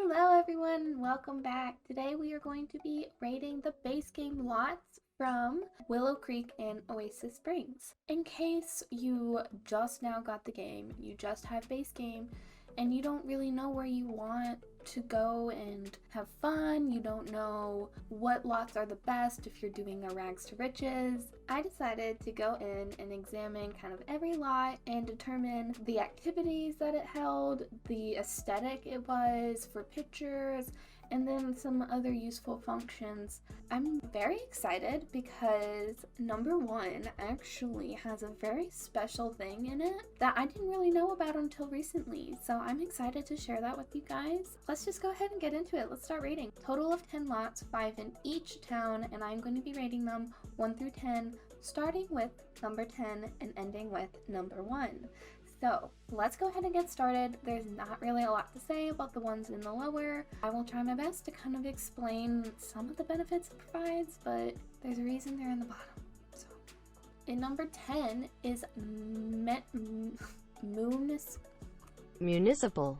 Hello everyone, welcome back. Today we are going to be rating the base game lots from Willow Creek and Oasis Springs. In case you just now got the game, you just have base game, and you don't really know where you want to go and have fun, you don't know what lots are the best if you're doing a rags to riches, I decided to go in and examine kind of every lot and determine the activities that it held, the aesthetic it was for pictures, and then some other useful functions. I'm very excited because number one actually has a very special thing in it that I didn't really know about until recently. So I'm excited to share that with you guys. Let's just go ahead and get into it. Let's start rating. Total of 10 lots, 5 in each town, and I'm going to be rating them 1 through 10, starting with number 10 and ending with number 1. So let's go ahead and get started. There's not really a lot to say about the ones in the lower. I will try my best to kind of explain some of the benefits it provides, but there's a reason they're in the bottom. So in number 10 is Municipal.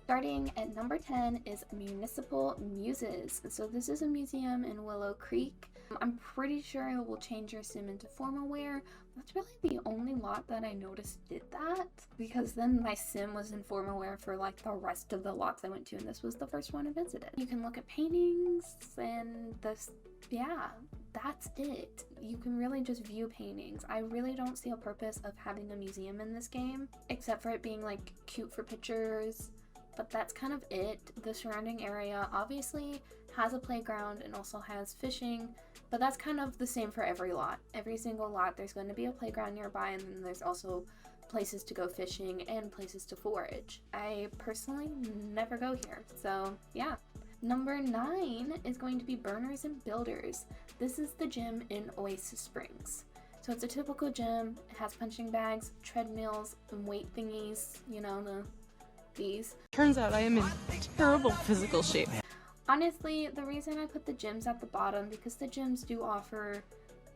Starting at number 10 is Municipal Muses. So this is a museum in Willow Creek. I'm pretty sure it will change your sim into formalware. That's really the only lot that I noticed did that, because then my sim was in formalware for like the rest of the lots I went to, and this was the first one I visited. You can look at paintings and this, yeah, that's it. You can really just view paintings. I really don't see a purpose of having a museum in this game, except for it being like cute for pictures. But that's kind of it. The surrounding area obviously has a playground and also has fishing, but that's kind of the same for every lot. Every single lot there's going to be a playground nearby, and then there's also places to go fishing and places to forage. I personally never go here, so yeah. Number 9 is going to be Burners and Builders. This is the gym in Oasis Springs. So it's a typical gym. It has punching bags, treadmills, and weight thingies, you know, these. Turns out I am in terrible physical shape. Honestly, the reason I put the gyms at the bottom, because the gyms do offer,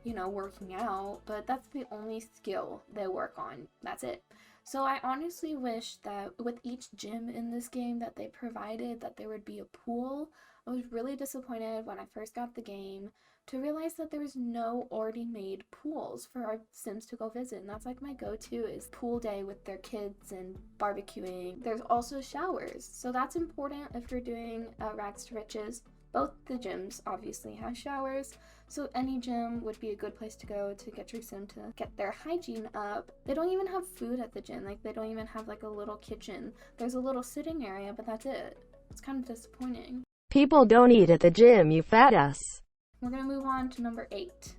you know, working out, but that's the only skill they work on. That's it. So I honestly wish that with each gym in this game that they provided that there would be a pool. I was really disappointed when I first got the game to realize that there was no already made pools for our sims to go visit, and that's like my go-to is pool day with their kids and barbecuing. There's also showers, so that's important if you're doing rags to riches. Both the gyms obviously have showers, so any gym would be a good place to go to get your sim to get their hygiene up. They don't even have food at the gym, like they don't even have like a little kitchen. There's a little sitting area, but that's it. It's kind of disappointing. People don't eat at the gym, you fat ass. We're going to move on to number 8,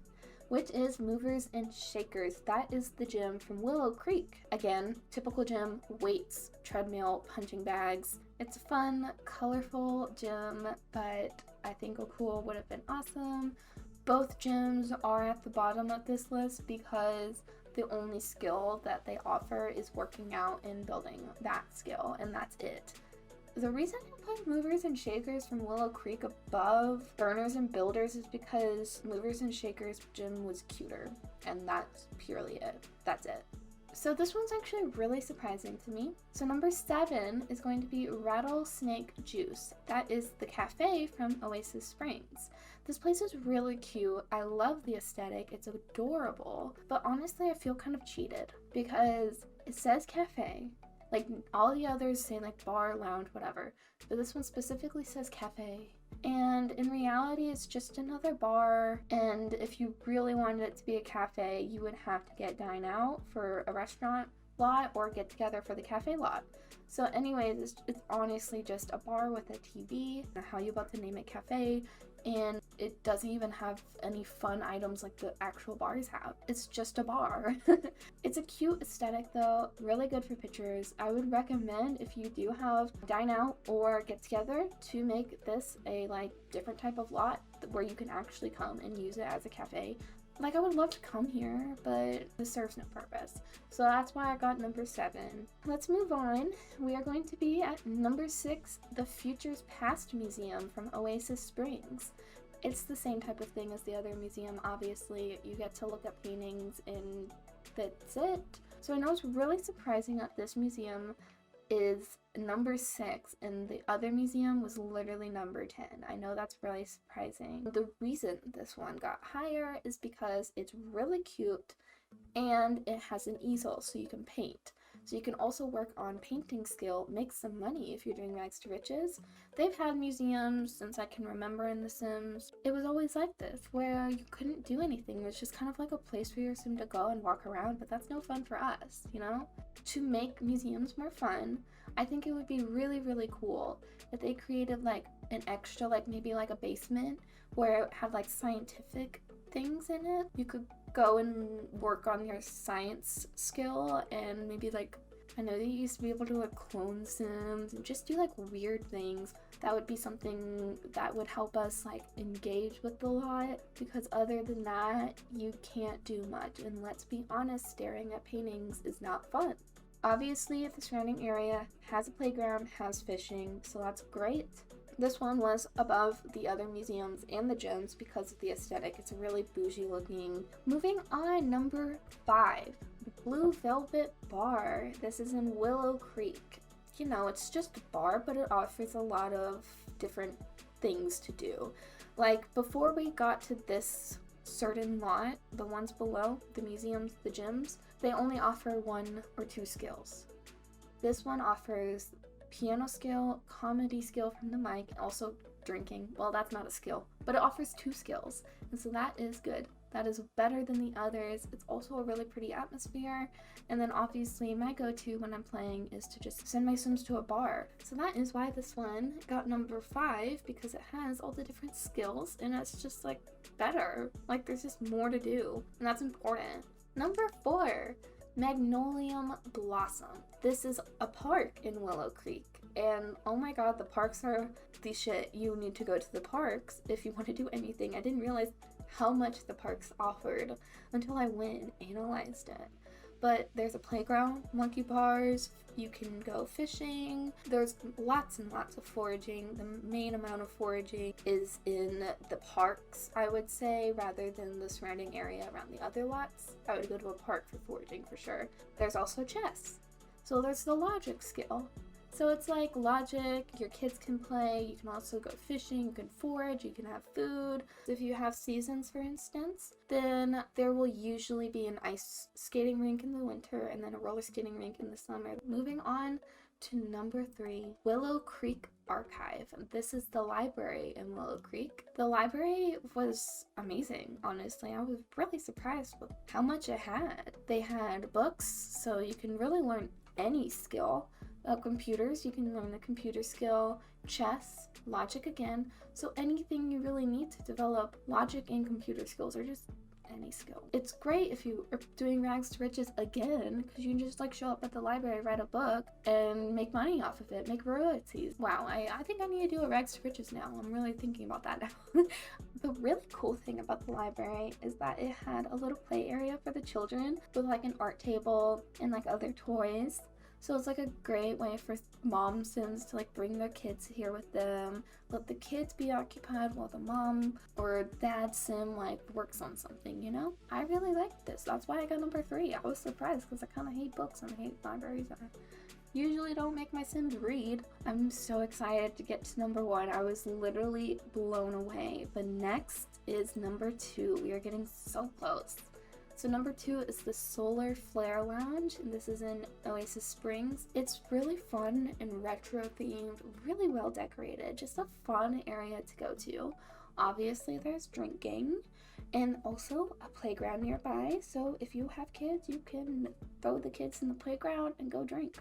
which is Movers and Shakers. That is the gym from Willow Creek. Again, typical gym, weights, treadmill, punching bags. It's a fun, colorful gym, but I think a pool would have been awesome. Both gyms are at the bottom of this list because the only skill that they offer is working out and building that skill, and that's it. The reason I put Movers and Shakers from Willow Creek above Burners and Builders is because Movers and Shakers gym was cuter, and that's purely it. That's it. So this one's actually really surprising to me. So number 7 is going to be Rattlesnake Juice. That is the cafe from Oasis Springs. This place is really cute. I love the aesthetic. It's adorable. But honestly, I feel kind of cheated because it says cafe. Like all the others say like bar, lounge, whatever, but this one specifically says cafe. And in reality, it's just another bar. And if you really wanted it to be a cafe, you would have to get dine out for a restaurant lot or get together for the cafe lot. So anyways, it's honestly just a bar with a TV. How you about to name it cafe? And it doesn't even have any fun items like the actual bars have. It's just a bar. It's a cute aesthetic though, really good for pictures. I would recommend if you do have dine out or get together to make this a like different type of lot where you can actually come and use it as a cafe. Like I would love to come here, but this serves no purpose. So that's why I got number 7. Let's move on. We are going to be at number 6, the Futures Past Museum from Oasis Springs. It's the same type of thing as the other museum, obviously. You get to look at paintings and that's it. So I know it's really surprising that this museum is number 6, and the other museum was literally number 10. I know that's really surprising. The reason this one got higher is because it's really cute and it has an easel so you can paint. So you can also work on painting skill, make some money if you're doing rags to riches. They've had museums since I can remember in The Sims. It was always like this, where you couldn't do anything. It was just kind of like a place for your sim to go and walk around, but that's no fun for us, you know? To make museums more fun, I think it would be really, really cool if they created like an extra, like maybe like a basement where it had like scientific things in it. You could go and work on your science skill, and maybe like, I know they used to be able to like clone sims and just do like weird things. That would be something that would help us like engage with the lot, because other than that, you can't do much. And let's be honest, staring at paintings is not fun. Obviously, the surrounding area has a playground, has fishing, so that's great. This one was above the other museums and the gyms because of the aesthetic. It's a really bougie looking. Moving on, number 5, the Blue Velvet Bar. This is in Willow Creek. You know, it's just a bar, but it offers a lot of different things to do. Like, before we got to this certain lot, the ones below, the museums, the gyms, they only offer 1 or 2 skills. This one offers piano skill, comedy skill from the mic, also drinking. Well, that's not a skill, but it offers 2 skills, and so that is good. That is better than the others. It's also a really pretty atmosphere. And then obviously my go-to when I'm playing is to just send my sims to a bar. So that is why this one got number 5, because it has all the different skills and it's just like better. Like there's just more to do, and that's important. Number 4, Magnolium Blossom. This is a park in Willow Creek, and oh my god, the parks are the shit. You need to go to the parks if you want to do anything. I didn't realize how much the parks offered until I went and analyzed it. But there's a playground, monkey bars, you can go fishing, there's lots and lots of foraging. The main amount of foraging is in the parks, I would say, rather than the surrounding area around the other lots. I would go to a park for foraging for sure. There's also chess. So there's the logic skill. So it's like logic, your kids can play, you can also go fishing, you can forage, you can have food. If you have seasons, for instance, then there will usually be an ice skating rink in the winter and then a roller skating rink in the summer. Moving on to number 3, Willow Creek Archive. This is the library in Willow Creek. The library was amazing, honestly. I was really surprised with how much it had. They had books, so you can really learn any skill. Computers, you can learn the computer skill, chess, logic again, so anything you really need to develop logic and computer skills, or just any skill. It's great if you are doing rags to riches again, because you can just like show up at the library, write a book, and make money off of it, make royalties. Wow, I think I need to do a rags to riches now. I'm really thinking about that now. The really cool thing about the library is that it had a little play area for the children with like an art table and like other toys. So it's like a great way for mom sims to like bring their kids here with them, let the kids be occupied while the mom or dad sim like works on something, you know? I really liked this. That's why I got number 3. I was surprised because I kind of hate books and I hate libraries. I usually don't make my sims read. I'm so excited to get to number 1. I was literally blown away. But next is number 2. We are getting so close. So number 2 is the Solar Flare Lounge, and this is in Oasis Springs. It's really fun and retro themed, really well decorated, just a fun area to go to. Obviously there's drinking and also a playground nearby, so if you have kids, you can throw the kids in the playground and go drink.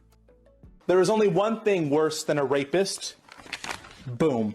There is only one thing worse than a rapist. Boom.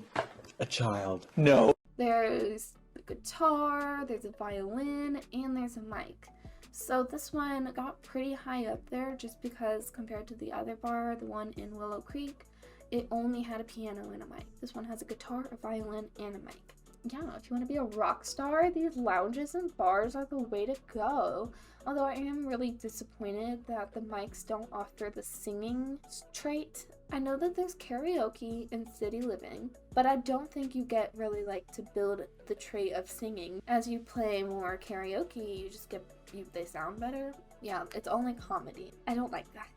A child. No. There's guitar, there's a violin, and there's a mic. So this one got pretty high up there just because compared to the other bar, the one in Willow Creek, it only had a piano and a mic. This one has a guitar, a violin, and a mic. Yeah, if you want to be a rock star, these lounges and bars are the way to go. Although I am really disappointed that the mics don't offer the singing trait. I know that there's karaoke in City Living, but I don't think you get really like to build the trait of singing. As you play more karaoke, you just get, they sound better. Yeah, it's only comedy. I don't like that.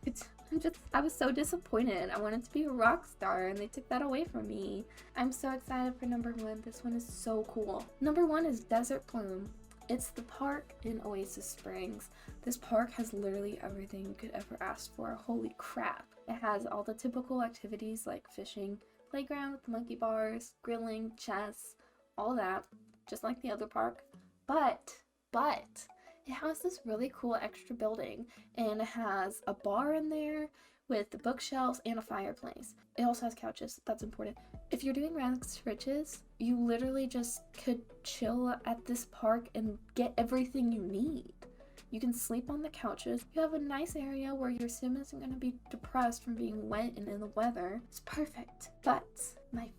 I was so disappointed. I wanted to be a rock star and they took that away from me. I'm so excited for number 1. This one is so cool. Number 1 is Desert Plume. It's the park in Oasis Springs. This park has literally everything you could ever ask for. Holy crap. It has all the typical activities like fishing, playground with monkey bars, grilling, chess, all that, just like the other park. But it has this really cool extra building, and it has a bar in there with the bookshelves and a fireplace. It also has couches. That's important. If you're doing rags to riches, you literally just could chill at this park and get everything you need. You can sleep on the couches. You have a nice area where your sim isn't going to be depressed from being wet and in the weather. It's perfect. But my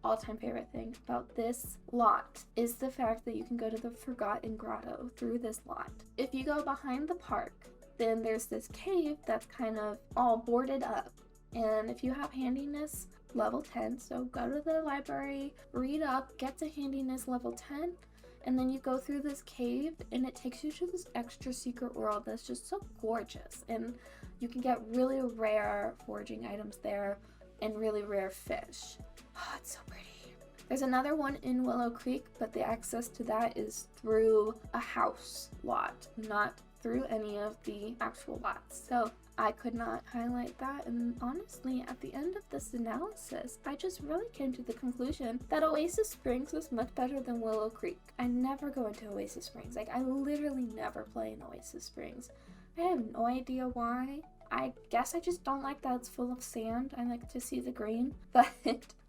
all-time favorite thing about this lot is the fact that you can go to the Forgotten Grotto through this lot. If you go behind the park, then there's this cave that's kind of all boarded up. And if you have handiness level 10, so go to the library, read up, get to handiness level 10, and then you go through this cave and it takes you to this extra secret world that's just so gorgeous. And you can get really rare foraging items there and really rare fish. Oh, it's so pretty. There's another one in Willow Creek, but the access to that is through a house lot, not through any of the actual lots. So I could not highlight that, and honestly, at the end of this analysis, I just really came to the conclusion that Oasis Springs was much better than Willow Creek. I never go into Oasis Springs. Like, I literally never play in Oasis Springs. I have no idea why. I guess I just don't like that it's full of sand. I like to see the green, but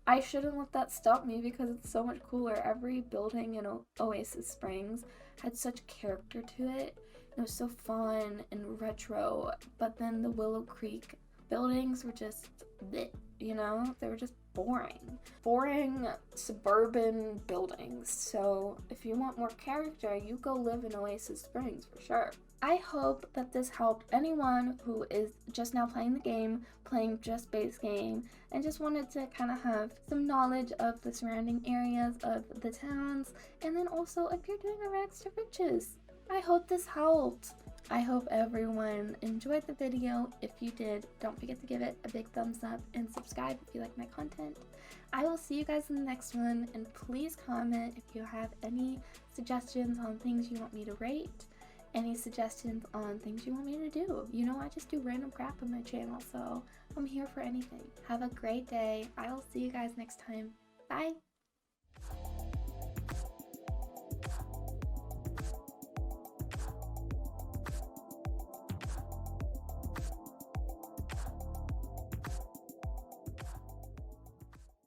I shouldn't let that stop me because it's so much cooler. Every building in Oasis Springs had such character to it. It was so fun and retro, but then the Willow Creek buildings were just bleh, you know? They were just boring. Boring suburban buildings. So if you want more character, you go live in Oasis Springs for sure. I hope that this helped anyone who is just now playing the game, playing just base game, and just wanted to kind of have some knowledge of the surrounding areas of the towns, and then also if you're doing a rags to riches. I hope this helped. I hope everyone enjoyed the video. If you did, don't forget to give it a big thumbs up and subscribe if you like my content. I will see you guys in the next one, and please comment if you have any suggestions on things you want me to rate, any suggestions on things you want me to do. You know, I just do random crap on my channel, so I'm here for anything. Have a great day. I will see you guys next time. Bye!